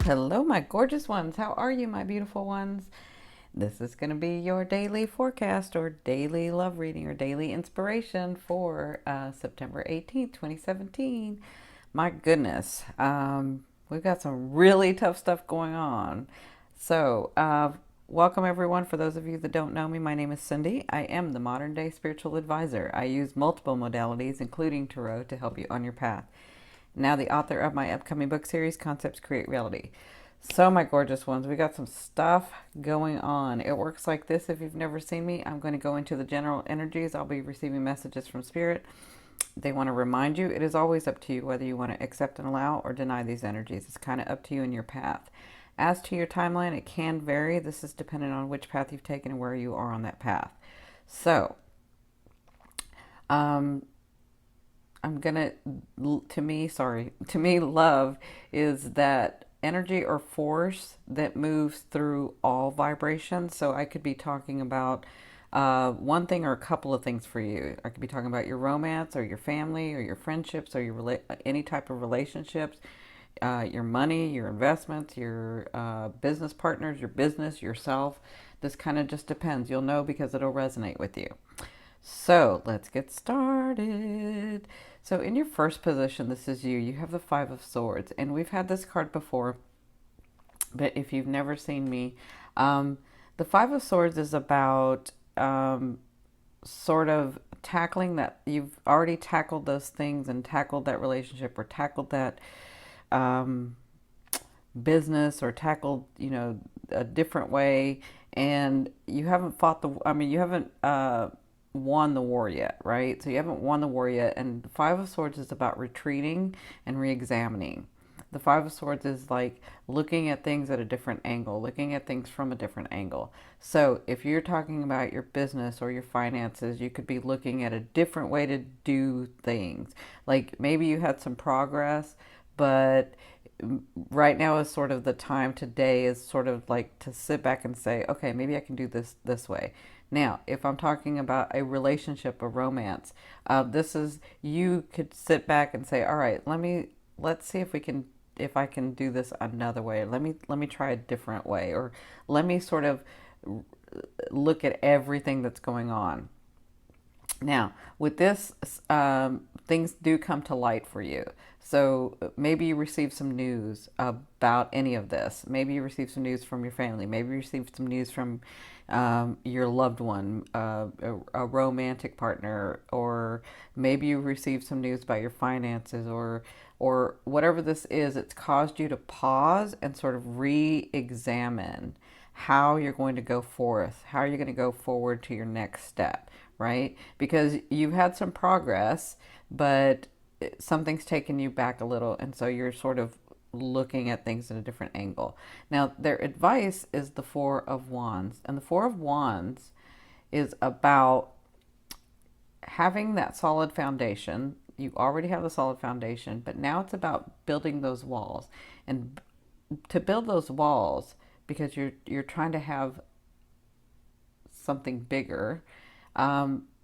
Hello, my gorgeous ones. How are you, my beautiful ones? This is going to be your daily forecast or daily love reading or daily inspiration for September 18th, 2017. My goodness, we've got some really tough stuff going on. So, welcome everyone. For those of you that don't know me, my name is Cindy. I am the modern day spiritual advisor. I use multiple modalities, including tarot, to help you on your path. Now the author of my upcoming book series, Concepts Create Reality. So, my gorgeous ones, we got some stuff going on. It works like this. If you've never seen me, I'm going to go into the general energies. I'll be receiving messages from Spirit. They want to remind you it is always up to you whether you want to accept and allow or deny these energies. It's kind of up to you and your path. As to your timeline, it can vary. This is dependent on which path you've taken and where you are on that path. So, um, I'm gonna, to me, love is that energy or force that moves through all vibrations. So I could be talking about one thing or a couple of things for you. I could be talking about your romance or your family or your friendships or any type of relationships, your money, your investments, your business partners, your business, yourself. This kind of just depends. You'll know because it'll resonate with you. So let's get started. So in your first position, this is you. You have the Five of Swords, and we've had this card before, but if you've never seen me, um, the Five of Swords is about sort of tackling that. You've already tackled those things and tackled that relationship or tackled that um, business or tackled, a different way, and you haven't you haven't won the war yet, right? So you haven't won the war yet, and the Five of Swords is about retreating and re-examining. The Five of Swords is like looking at things at a different angle, looking at things from a different angle. So if you're talking about your business or your finances, you could be looking at a different way to do things. Like maybe you had some progress, but right now is sort of the time. Today is sort of like to sit back and say, okay, maybe I can do this way. Now, if I'm talking about a relationship, a romance, this is, you could sit back and say, all right, let's see if I can do this another way. Let me try a different way, or let me sort of look at everything that's going on. Now, with this, things do come to light for you. So maybe you receive some news about any of this. Maybe you receive some news from your family. Maybe you receive some news from your loved one, a romantic partner, or maybe you receive some news about your finances, or whatever this is. It's caused you to pause and sort of re-examine how you're going to go forth, how you're going to go forward to your next step, right? Because you've had some progress, but something's taken you back a little, and so you're sort of looking at things in a different angle. Now, their advice is the Four of Wands, and the Four of Wands is about having that solid foundation. You already have the solid foundation, but now it's about building those walls. And to build those walls, because you're trying to have something bigger,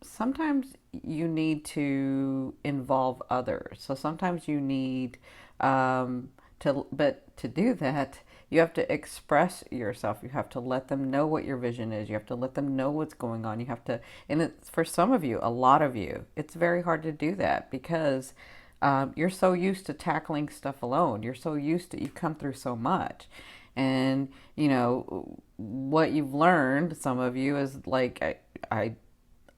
sometimes you need to involve others. So sometimes you need but to do that, you have to express yourself. You have to let them know what your vision is. You have to let them know what's going on. You have to, and it's, for some of you, a lot of you, it's very hard to do that because you're so used to tackling stuff alone. You're so used to, you've come through so much. And, what you've learned, some of you, is like,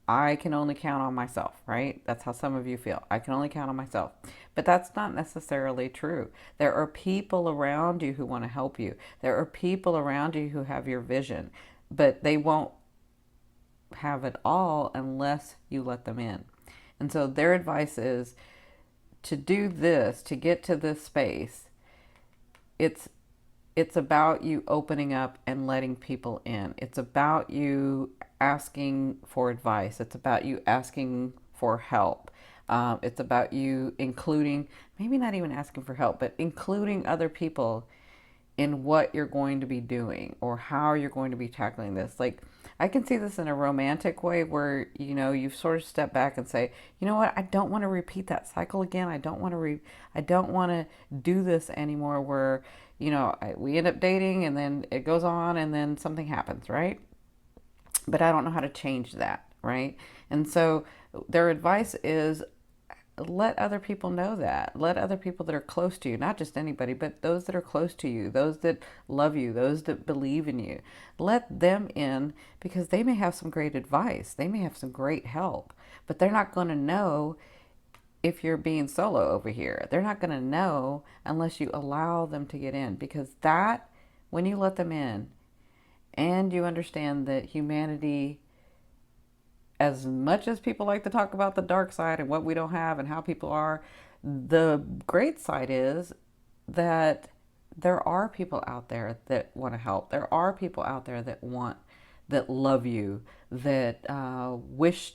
I can only count on myself, right? That's how some of you feel. I can only count on myself. But that's not necessarily true. There are people around you who want to help you. There are people around you who have your vision, but they won't have it all unless you let them in. And so their advice is to do this, to get to this space. It's it's about you opening up and letting people in. It's about you asking for advice. It's about you asking for help. It's about you including, maybe not even asking for help, but including other people in what you're going to be doing or how you're going to be tackling this. Like, I can see this in a romantic way where, you sort of step back and say, you know what, I don't want to repeat that cycle again. I don't want to do this anymore where, we end up dating and then it goes on and then something happens, right? But I don't know how to change that, right? And so their advice is let other people know that. Let other people that are close to you, not just anybody, but those that are close to you, those that love you, those that believe in you, let them in because they may have some great advice. They may have some great help, but they're not going to know if you're being solo over here. They're not going to know unless you allow them to get in because when you let them in and you understand that humanity, as much as people like to talk about the dark side and what we don't have and how people are, the great side is that there are people out there that want to help. There are people out there that love you, that wish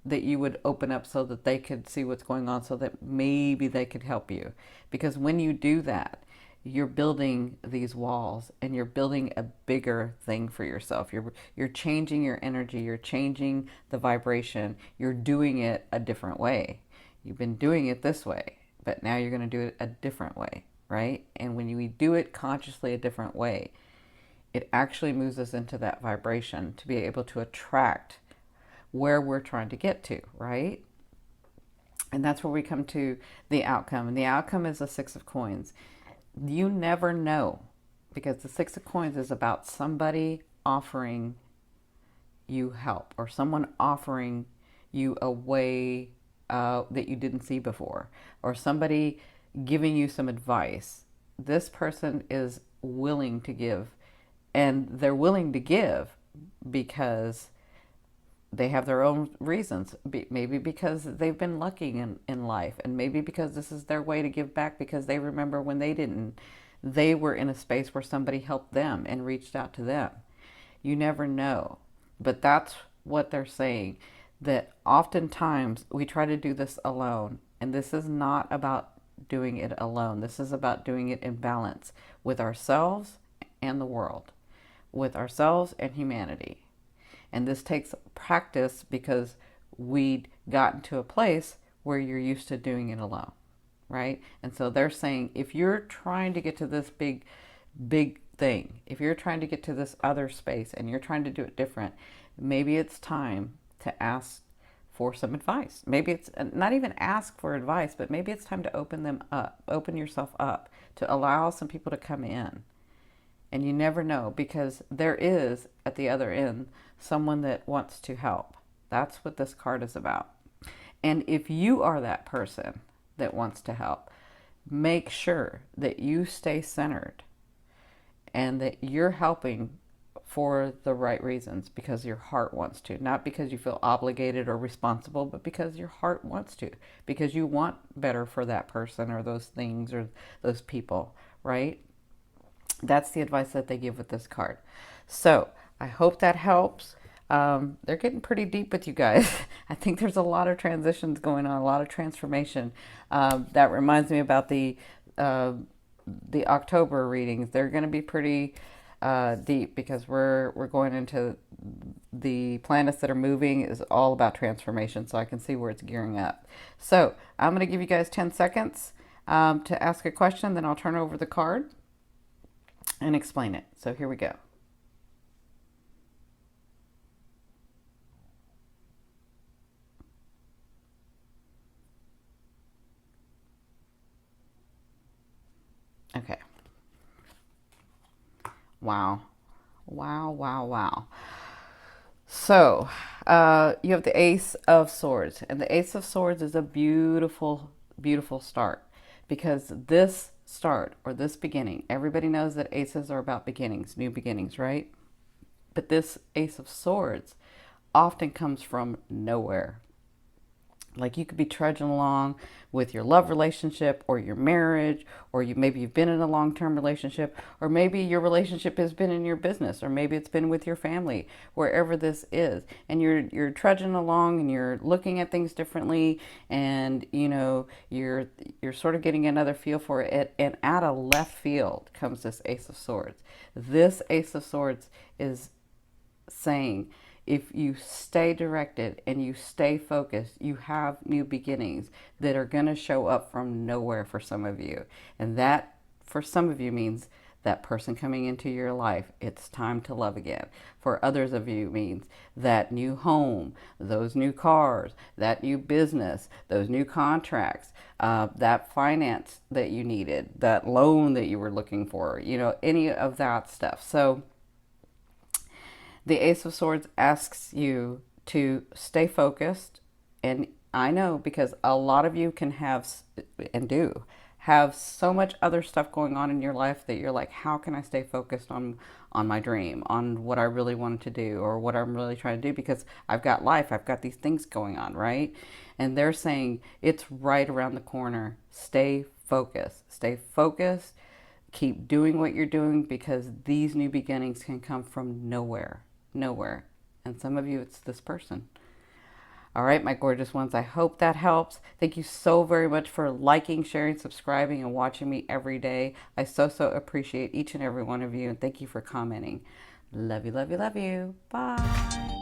that you would open up so that they could see what's going on, so that maybe they could help you. Because when you do that, you're building these walls and you're building a bigger thing for yourself. You're changing your energy, you're changing the vibration, you're doing it a different way. You've been doing it this way, but now you're going to do it a different way, right? And when we do it consciously a different way, it actually moves us into that vibration to be able to attract where we're trying to get to, right? And that's where we come to the outcome. And the outcome is the Six of Coins. You never know, because the Six of Coins is about somebody offering you help or someone offering you a way that you didn't see before, or somebody giving you some advice. This person is willing to give, and they're willing to give because they have their own reasons. Maybe because they've been lucky in life, and maybe because this is their way to give back because they remember when they were in a space where somebody helped them and reached out to them. You never know. But that's what they're saying, that oftentimes we try to do this alone. And this is not about doing it alone. This is about doing it in balance with ourselves and the world, with ourselves and humanity. And this takes practice because we'd gotten to a place where you're used to doing it alone, right? And so they're saying, if you're trying to get to this big thing, if you're trying to get to this other space and you're trying to do it different, maybe it's time to ask for some advice. Maybe it's not even ask for advice, but maybe it's time to open yourself up, to allow some people to come in. And you never know, because there is, at the other end, someone that wants to help. That's what this card is about. And if you are that person that wants to help, make sure that you stay centered and that you're helping for the right reasons, because your heart wants to. Not because you feel obligated or responsible, but because your heart wants to. Because you want better for that person or those things or those people, right? That's the advice that they give with this card. So I hope that helps. They're getting pretty deep with you guys. I think there's a lot of transitions going on, a lot of transformation. That reminds me about the October readings. They're going to be pretty deep because we're going into the planets that are moving is all about transformation. So I can see where it's gearing up. So I'm going to give you guys 10 seconds to ask a question. Then I'll turn over the card and explain it. So here we go. Okay. Wow. Wow, wow, wow. So, you have the Ace of Swords, and the Ace of Swords is a beautiful, beautiful start, because this start or this beginning, everybody knows that aces are about beginnings, new beginnings, right? But this Ace of Swords often comes from nowhere. Like you could be trudging along with your love relationship or your marriage, or maybe you've been in a long-term relationship, or maybe your relationship has been in your business, or maybe it's been with your family, wherever this is. And you're trudging along and you're looking at things differently, and you're sort of getting another feel for it. And out of left field comes this Ace of Swords. This Ace of Swords is saying, if you stay directed and you stay focused, you have new beginnings that are going to show up from nowhere for some of you. And that, for some of you, means that person coming into your life, it's time to love again. For others of you, means that new home, those new cars, that new business, those new contracts, that finance that you needed, that loan that you were looking for, any of that stuff. So the Ace of Swords asks you to stay focused. And I know, because a lot of you can have, and do have, so much other stuff going on in your life that you're like, how can I stay focused on my dream, on what I really wanted to do, or what I'm really trying to do, because I've got life, I've got these things going on, right? And they're saying it's right around the corner. Stay focused. Stay focused. Keep doing what you're doing, because these new beginnings can come from nowhere. Nowhere. And some of you, it's this person. All right, my gorgeous ones, I hope that helps. Thank you so very much for liking, sharing, subscribing, and watching me every day. I so appreciate each and every one of you, and thank you for commenting. Love you, love you, love you. Bye.